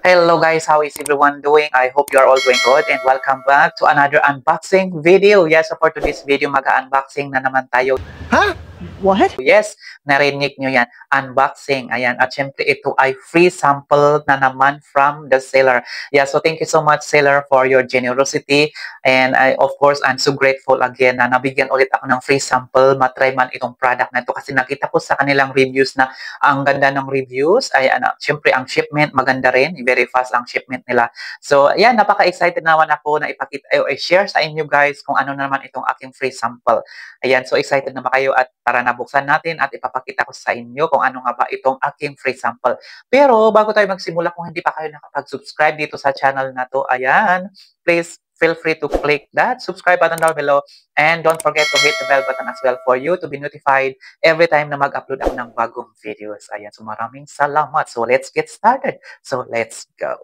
Hello guys, how is everyone doing? I hope you are all doing good and welcome back to another unboxing video. Yes, so for today's video, mag-unboxing na naman tayo. Huh? What? Yes, narinig nyo yan, unboxing. Ayan, at syempre ito ay free sample na naman from the seller. Yeah, so thank you so much seller for your generosity. And of course, I'm so grateful again na nabigyan ulit ako ng free sample, matry man itong product na ito kasi nakita ko sa kanilang reviews na ang ganda ng reviews. Ay, syempre ang shipment maganda rin, very fast ang shipment nila. So, ayan, napaka-excited naman ako na ipakita, i-share sa inyo guys kung ano naman itong aking free sample. Ayan, so excited na ba kayo at para nabuksan natin at ipapakita ko sa inyo kung ano nga ba itong aking free sample. Pero bago tayo magsimula, kung hindi pa kayo nakapag-subscribe dito sa channel na to, ayan, please feel free to click that subscribe button down below and don't forget to hit the bell button as well for you to be notified every time na mag-upload ako ng bagong videos. Ayan, so maraming salamat. So let's get started. So let's go.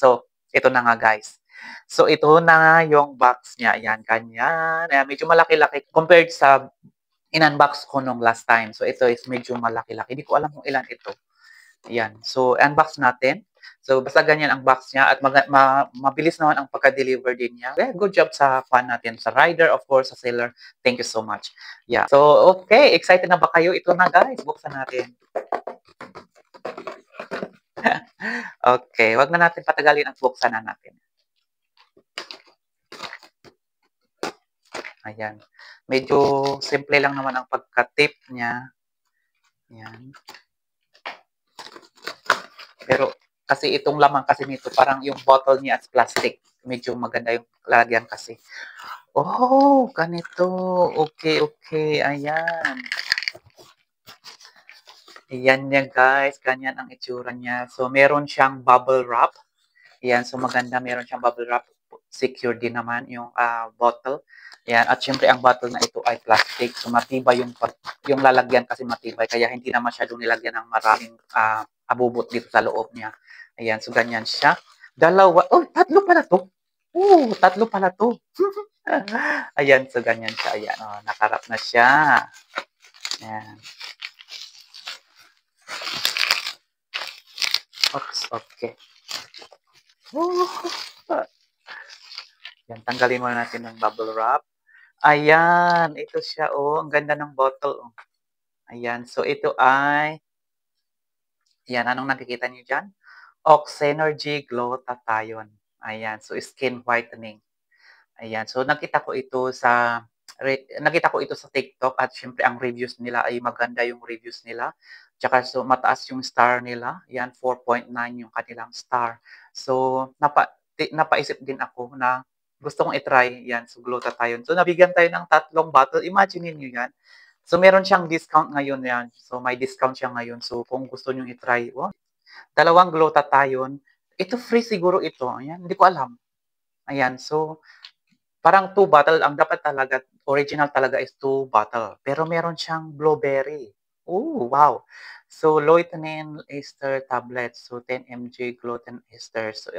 So, ito na nga guys. So, ito na yung box niya. Ayan, ganyan. Ayan, medyo malaki-laki compared sa in-unbox ko nung last time. So, ito is medyo malaki-laki. Hindi ko alam kung ilan ito. Ayan. So, unbox natin. So, basta ganyan ang box niya at mabilis naman ang pagka-deliver din niya. Okay, good job sa fan natin. Sa rider, of course, sa seller. Thank you so much. Yeah. So, okay. Excited na ba kayo? Ito na guys. Buksan natin. Okay, wag na natin patagalin at buksan na natin. Ayan. Medyo simple lang naman ang pagka-tip niya. Ayan. Pero kasi itong laman kasi nito, parang yung bottle niya as plastic. Medyo maganda yung lalagyan kasi. Oh, ganito. Okay, okay. Ayan. Ayan niya guys. Ganyan ang itsura niya. So, meron siyang bubble wrap. Ayan. So, maganda. Meron siyang bubble wrap. Secure din naman yung bottle. Ayan. At syempre, ang bottle na ito ay plastic. So, matibay yung lalagyan kasi matibay. Kaya hindi na masyadong nilagyan ng maraming abubot dito sa loob niya. Ayan. So, ganyan siya. Dalawa. Oh, tatlo pala to. Oh, tatlo pala to. Ayan. So, ganyan siya. Ayan. Oh, nakarap na siya. Ayan. Oops, okay. Oh. Yan, tanggalin muna natin ng bubble wrap. Ayan, ito siya, oh. Ang ganda ng bottle, oh. Ayan, so ito ay, ayan, anong nakikita niyo dyan? Oxynergy Glutathione. Ayan, so skin whitening. Ayan, so nakita ko ito sa TikTok at syempre ang reviews nila ay maganda yung reviews nila. Tsaka so mataas yung star nila. Ayan, 4.9 yung kanilang star. So napaisip din ako na gusto kong i-try yan, so glutathione. So nabigyan tayo ng 3 bottle. Imagine niyo yan. So meron siyang discount ngayon yan. So may discount siya ngayon. So kung gusto niyo i-try, 2 glutathione. Ito free siguro ito. Ayan, hindi ko alam. Ayan, so parang 2 bottle, ang dapat talaga, original talaga is 2 bottle. Pero meron siyang blueberry. Oh, wow. So, Lutein ester tablets. So, 10 mg gluten ester. So,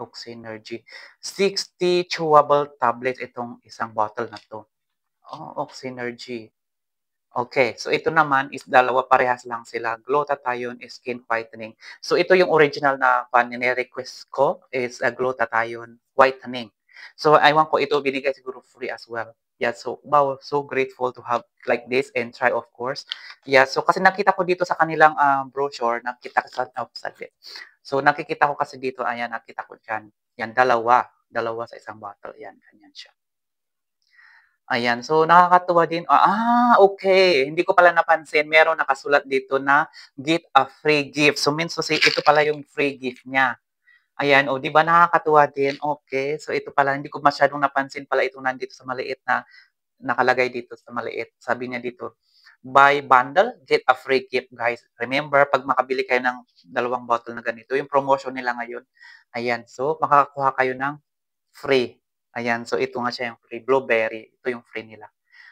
Oxynergy. 60 chewable tablets itong isang bottle na to. Oh, Oxynergy. Okay, so ito naman is dalawa, parehas lang sila. Glutathione is skin whitening. So ito yung original na request ko is a glutathione whitening. So aywan ko, ito binigay siguro free as well. Yeah, so wow, so grateful to have like this and try of course. Yeah, so kasi nakita ko dito sa kanilang brochure, nakita ko So nakikita ko kasi dito, ayan, nakita ko dyan. Yan, dalawa sa isang bottle. Yan, ganyan siya. Ayan, so nakakatuwa din. Okay. Hindi ko pala napansin, meron nakasulat dito na get a free gift. So means to say, ito pala yung free gift niya. Ayan, o, di ba nakakatuwa din? Okay. So ito pala, hindi ko masyadong napansin pala ito nandito sa maliit na nakalagay dito sa maliit. Sabi niya dito, buy bundle, get a free gift, guys. Remember, pag makabili kayo ng 2 bottle na ganito, yung promotion nila ngayon. Ayan, so makakakuha kayo ng free. Ayan, so ito nga siya yung free blueberry. Ito yung free nila.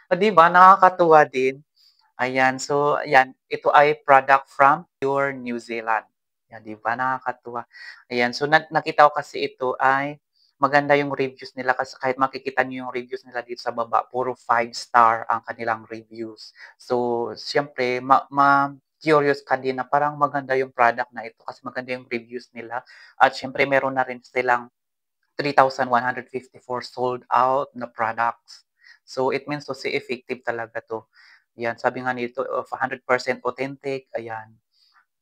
O, di ba? Nakakatuwa din. Ayan, so ayan, ito ay product from Pure New Zealand. Yan, di ba? Nakakatuwa. Ayan, so nakita ko kasi ito ay maganda yung reviews nila kasi kahit makikita niyo yung reviews nila dito sa baba, puro 5 star ang kanilang reviews. So, siyempre curious ka din na parang maganda yung product na ito kasi maganda yung reviews nila at siyempre meron na rin silang 3,154 sold out na products. So, it means to say effective talaga 'to. Yan, sabi nga nito of 100% authentic, ayan.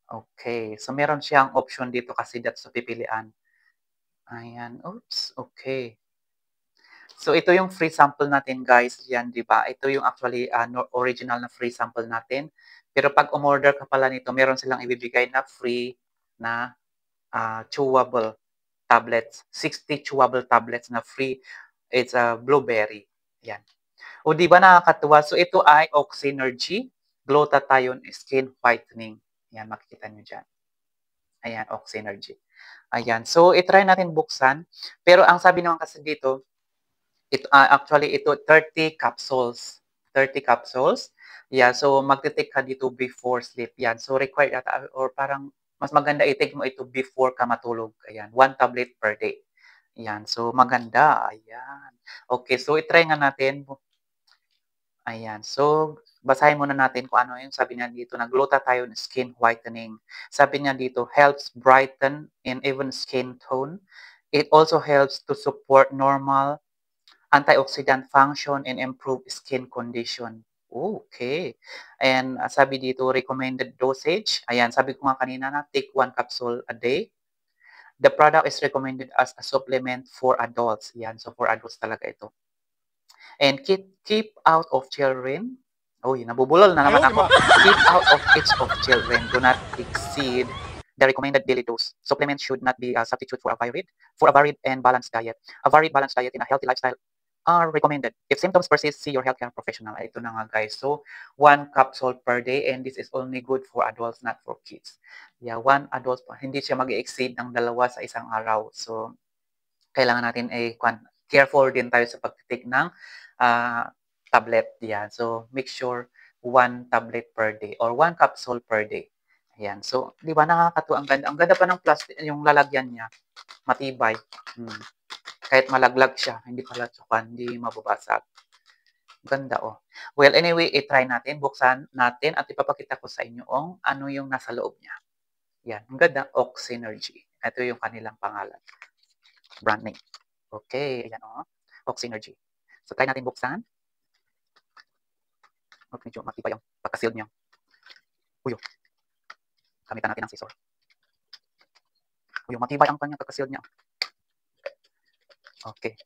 Okay, so meron siyang option dito kasi that's sa pipilian. Ayan, oops, okay. So, ito yung free sample natin guys, yan 'di ba? Ito yung actually, original na free sample natin. Pero 'pag umorder ka pala nito, meron silang ibibigay na free na, chewable tablets, 60 chewable tablets na free. It's a blueberry, yan. O 'di ba nakakatuwa? So, ito ay Oxynergy Glutathione Skin Whitening. Yan, makikita niyo diyan. Ayan, Oxynergy. Ayan, so i-try natin buksan. Pero ang sabi naman kasi dito, actually ito 30 capsules. 30 capsules. Yeah, so magte-take ka dito before sleep. Yan. So required ata or parang mas maganda i-take mo ito before ka matulog. Ayan, 1 tablet per day. Yan. So maganda. Ayan. Okay, so i-try nga natin. Ayan. So basahin muna natin kung ano yung sabi niya dito na glutathione skin whitening. Sabi niya dito, helps brighten and even skin tone. It also helps to support normal antioxidant function and improve skin condition. Okay. And sabi dito, recommended dosage. Ayan, sabi ko nga kanina na take 1 capsule a day. The product is recommended as a supplement for adults. Yan, so for adults talaga ito. And keep out of children. Uy, nabubulol na naman ako. Keep out of reach of children. Do not exceed the recommended daily dose. Supplements should not be a substitute for a varied and balanced diet. A varied balanced diet in a healthy lifestyle are recommended. If symptoms persist, see your healthcare professional. Ito na nga guys. So, 1 capsule per day and this is only good for adults, not for kids. Yeah, 1 adult, hindi siya mag-exceed ng 2 sa isang araw. So, kailangan natin careful din tayo sa pag-take ng tablet. Yan. So, make sure 1 tablet per day or 1 capsule per day. Ayan. So, di ba nakakatuwa? Ang ganda. Ang ganda pa ng plastic, yung lalagyan niya. Matibay. Kahit malaglag siya, hindi pala tsukan, hindi mababasag. Ganda, oh. Well, anyway, i-try natin, buksan natin at ipapakita ko sa inyo ano yung nasa loob niya. Yan, ang ganda, Oxynergy. Ito yung kanilang pangalan. Brand name. Okay, ayan, oh. Oxynergy. So, try natin buksan. Oh, medyo matibay ang pagka-sealed niya. Uy, oh. Gamitan natin ang scissor. Uy, oh, matibay ang kanyang pagka-sealed niya. Okay.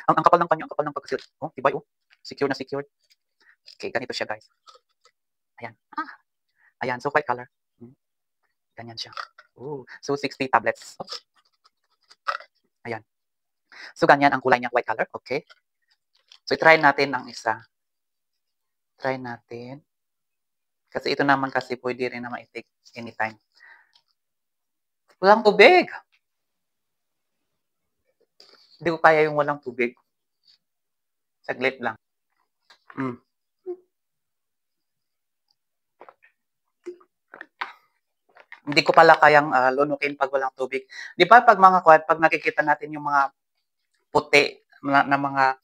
ang kapal ng kanya, ang kapal ng pagka-sealed. Oh, tibay, oh. Secure na secured. Okay, ganito siya, guys. Ayan. Ayan, so white color. Ganyan siya. Ooh, so 60 tablets. Oops. Ayan. So ganyan ang kulay niya, white color. Okay. So try natin ang isa. Try natin. Kasi ito naman kasi pwede rin naman i-take anytime. Walang tubig. Hindi ko kaya yung walang tubig. Saglit lang. Hindi ko pala kayang lunukin pag walang tubig. Di ba pag pag nakikita natin yung mga puti na mga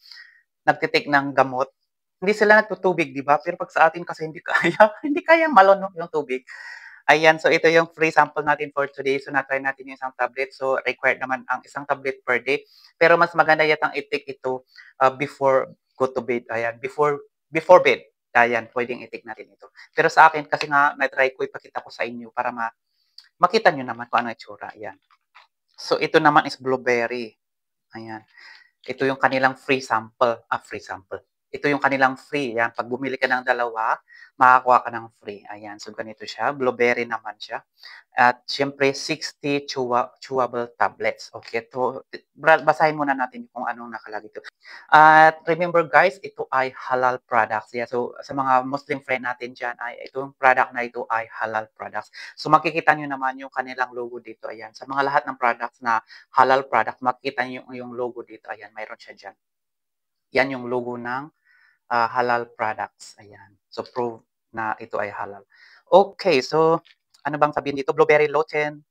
nagtitik ng gamot, hindi sila nagtutubig, di ba? Pero pag sa atin kasi hindi kaya, hindi kaya malunok yung tubig. Ayan, so ito yung free sample natin for today. So na-try natin yung isang tablet. So required naman ang isang tablet per day. Pero mas maganda yatang i-take ito before go to bed. Ayan, before bed. Ayan, pwedeng i-take natin ito. Pero sa akin, kasi nga na-try ko, ipakita ko sa inyo para makita nyo naman kung ano itsura. Ayan. So ito naman is blueberry. Ayan. Ito yung kanilang free sample. Free sample. Ito yung kanilang free. Yan. Pag bumili ka ng 2, makakuha ka ng free. Ayan. So, ganito siya. Blueberry naman siya. At, syempre, 60 chewable tablets. Okay. To, basahin muna natin kung anong nakalagay ito. At, remember guys, ito ay halal products. Yeah. So, sa mga Muslim friend natin dyan, itong product na ito ay halal products. So, makikita nyo naman yung kanilang logo dito. Ayan. Sa mga lahat ng products na halal product, makikita nyo yung logo dito. Ayan. Mayroon siya dyan. Yan yung logo ng halal products. Ayan. So, prove na ito ay halal. Okay, so ano bang sabihin dito? Blueberry lutein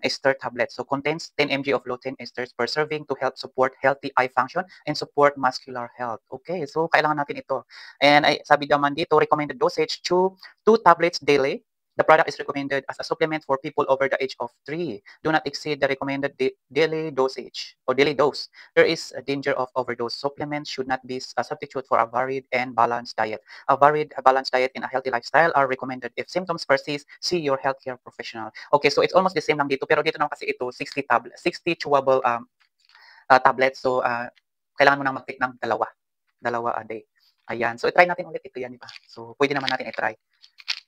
ester tablet. So contains 10 mg of lutein esters per serving to help support healthy eye function and support muscular health. Okay, so kailangan natin ito. And sabi naman dito, recommended dosage to 2 tablets daily. The product is recommended as a supplement for people over the age of 3. Do not exceed the recommended daily dosage or daily dose. There is a danger of overdose. Supplements should not be a substitute for a varied and balanced diet. A varied, balanced diet and a healthy lifestyle are recommended. If symptoms persist, see your healthcare professional. Okay, so it's almost the same lang dito, pero dito naman kasi ito 60 chewable tablets. So kailangan mo nang mag-take ng dalawa a day. Ayan, so i-try natin ulit ito yan, di ba? So pwede naman natin i-try.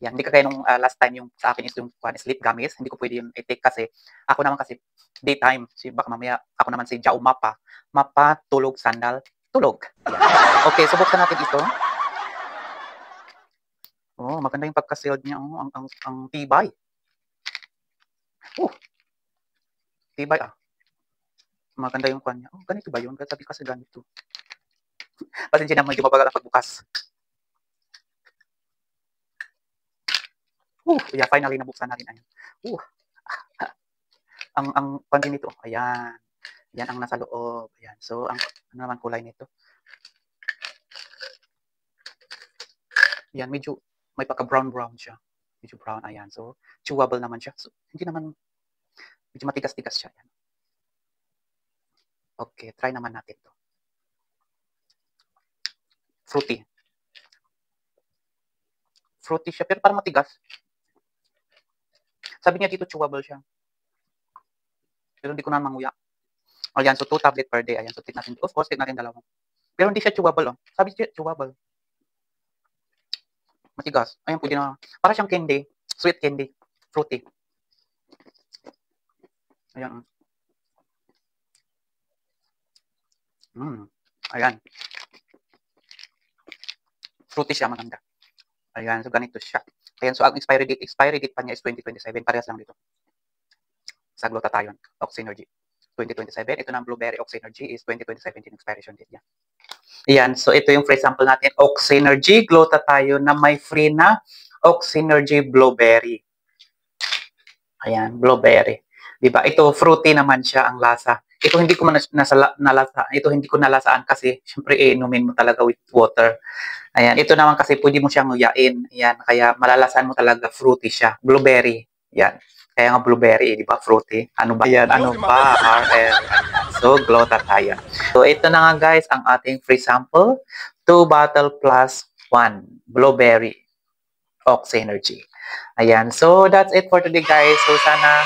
Yan, hindi kagaya nung last time yung sa akin is yung sleep gummies, hindi ko pwede yung i-take kasi ako naman kasi daytime, si baka mamaya ako naman si Jao Mapa, tulog, sandal, tulog. Yan. Okay, so buksan natin ito. Oh, maganda yung pagka-sealed niya, oh, ang tibay. Tibay Maganda yung kanya. Oh, ganito ba yun? Sabi kasi ganito. Pasensya na, medyo mabagal ang pagbukas. Yeah, finally nabuksan natin. Ayan. Ang konti nito, ayan. Yan ang nasa loob. Ayan. So, ano naman kulay nito? Yan, medyo may pagka-brown siya. Medyo brown, ayan. So, chewable naman siya. So, hindi naman, medyo matigas-tigas siya. Ayan. Okay, try naman natin to. Fruity. Fruity siya, pero parang matigas. Sabi niya dito, chewable siya. Pero hindi ko na manguya. Ayan, so 2 tablet per day. Ayan, so take natin. Of course, take natin dalawang. Pero hindi siya chewable, oh. Sabi siya chewable. Matigas. Ayan, pwede na. Para siyang candy. Sweet candy. Fruity. Ayan. Ayan. Fruity siya, maganda. Ayan, so ganito siya. Ayan, so ang expiry date pa niya is 2027. Parehas lang dito. Sa glutathione, Oxynergy. 2027. Ito ng Blueberry Oxynergy is 2027 din expiration date niya. Ayan, so ito yung free sample natin. Oxynergy glutathione na may free na Oxynergy Blueberry. Ayan, blueberry. Diba? Ito, fruity naman siya ang lasa. Ito hindi ko nalasa. Ito hindi ko nalasaan kasi syempre inumin mo talaga with water. Ayan, ito naman kasi pwede mo siyang nguyain. Ayan, kaya malalasan mo talaga fruity siya. Blueberry. Ayan. Kaya nga blueberry, di ba? Fruity. Ano ba? Ayan, ano ba? RL. So, glutathione. So, ito na nga guys, ang ating free sample. 2 bottle plus 1 blueberry Oxynergy. Ayan. So, that's it for today guys. So, sana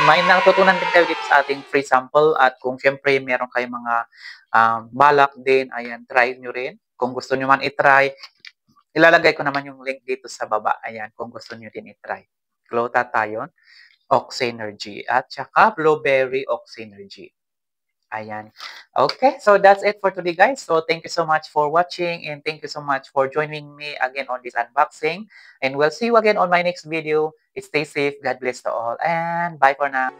may natutunan din kayo dito sa ating free sample. At kung syempre meron kayong mga balak din, ayan, try nyo rin. Kung gusto nyo man i-try, ilalagay ko naman yung link dito sa baba. Ayan, kung gusto nyo din i-try. Glutathione Oxynergy at saka Blueberry Oxynergy. Ayan. Okay, so that's it for today guys. So thank you so much for watching and thank you so much for joining me again on this unboxing. And we'll see you again on my next video. Stay safe. God bless to all and bye for now.